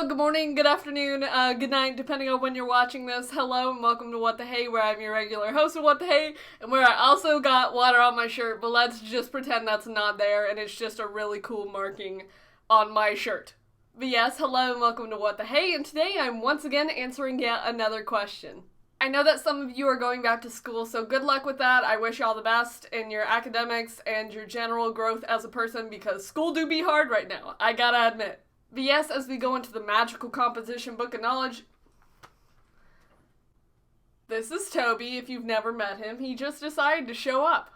Hello, good morning, good afternoon, good night, depending on when you're watching this. Hello and welcome to What the Hey, where I'm your regular host of What the Hey, and where I also got water on my shirt, but let's just pretend that's not there, and it's just a really cool marking on my shirt. But yes, hello and welcome to What the Hey, and today I'm once again answering yet another question. I know that some of you are going back to school, so good luck with that. I wish you all the best in your academics and your general growth as a person, because school do be hard right now, I gotta admit. But yes, as we go into the magical composition book of knowledge, this is Toby. If you've never met him, he just decided to show up.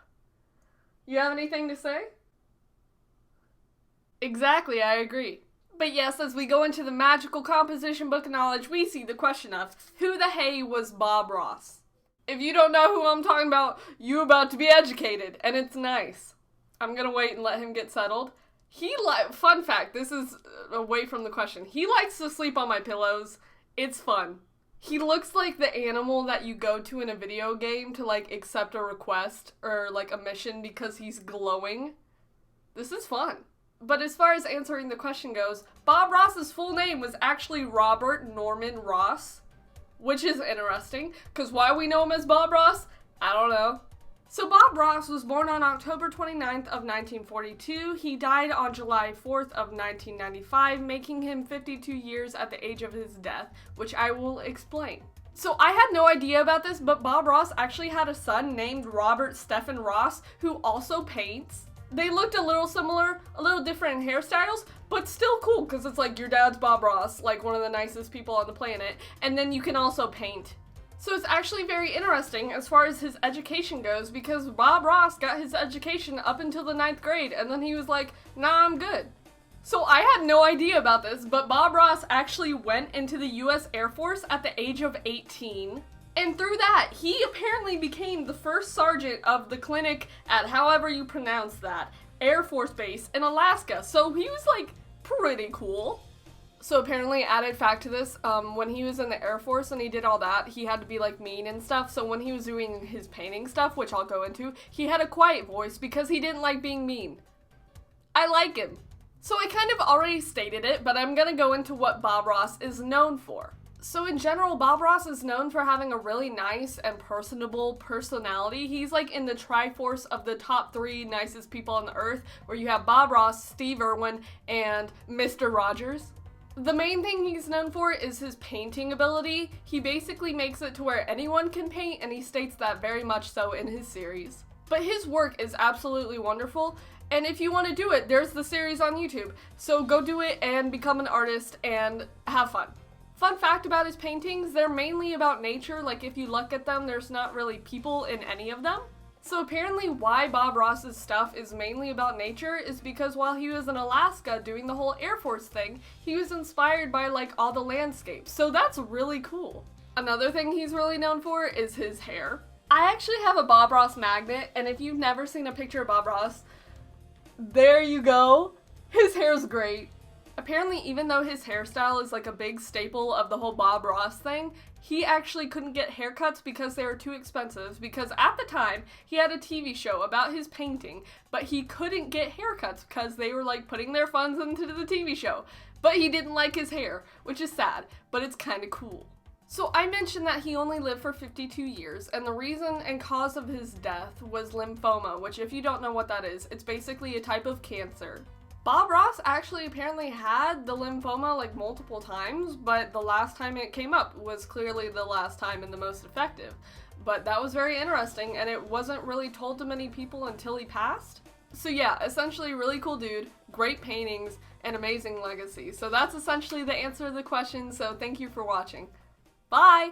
You have anything to say? Exactly, I agree. But yes, as we go into the magical composition book of knowledge, we see the question of, who the hey was Bob Ross? If you don't know who I'm talking about, you about to be educated, and it's nice. I'm gonna wait and let him get settled. Fun fact, this is away from the question. He likes to sleep on my pillows. It's fun. He looks like the animal that you go to in a video game to accept a request or a mission because he's glowing. This is fun. But as far as answering the question goes, Bob Ross's full name was actually Robert Norman Ross, which is interesting, because why we know him as Bob Ross, I don't know. So Bob Ross was born on October 29th of 1942. He died on July 4th of 1995, making him 52 years at the age of his death, which I will explain. So I had no idea about this, but Bob Ross actually had a son named Robert Stephen Ross, who also paints. They looked a little similar, a little different in hairstyles, but still cool, because it's like your dad's Bob Ross, one of the nicest people on the planet, and then you can also paint. So it's actually very interesting as far as his education goes, because Bob Ross got his education up until the 9th grade, and then he was like, nah, I'm good. So I had no idea about this, but Bob Ross actually went into the US Air Force at the age of 18. And through that, he apparently became the first sergeant of the clinic at however you pronounce that, Air Force Base in Alaska. So he was pretty cool. So apparently, added fact to this, when he was in the Air Force and he did all that, he had to be mean and stuff. So when he was doing his painting stuff, which I'll go into, he had a quiet voice because he didn't like being mean. I like him. So I kind of already stated it, but I'm gonna go into what Bob Ross is known for. So in general, Bob Ross is known for having a really nice and personable personality. He's in the Triforce of the top 3 nicest people on the earth, where you have Bob Ross, Steve Irwin, and Mr. Rogers. The main thing he's known for is his painting ability. He basically makes it to where anyone can paint, and he states that very much so in his series. But his work is absolutely wonderful, and if you want to do it, there's the series on YouTube. So go do it and become an artist and have fun. Fun fact about his paintings, they're mainly about nature. If you look at them, there's not really people in any of them. So apparently why Bob Ross's stuff is mainly about nature is because while he was in Alaska doing the whole Air Force thing, he was inspired by all the landscapes. So that's really cool. Another thing he's really known for is his hair. I actually have a Bob Ross magnet, and if you've never seen a picture of Bob Ross, there you go. His hair's great. Apparently, even though his hairstyle is a big staple of the whole Bob Ross thing, he actually couldn't get haircuts because they were too expensive, because at the time, he had a TV show about his painting, but he couldn't get haircuts because they were putting their funds into the TV show. But he didn't like his hair, which is sad, but it's kind of cool. So I mentioned that he only lived for 52 years, and the reason and cause of his death was lymphoma, which if you don't know what that is, it's basically a type of cancer. Bob Ross actually apparently had the lymphoma multiple times, but the last time it came up was clearly the last time and the most effective. But that was very interesting, and it wasn't really told to many people until he passed. So yeah, essentially really cool dude, great paintings, and amazing legacy. So that's essentially the answer to the question, so thank you for watching. Bye!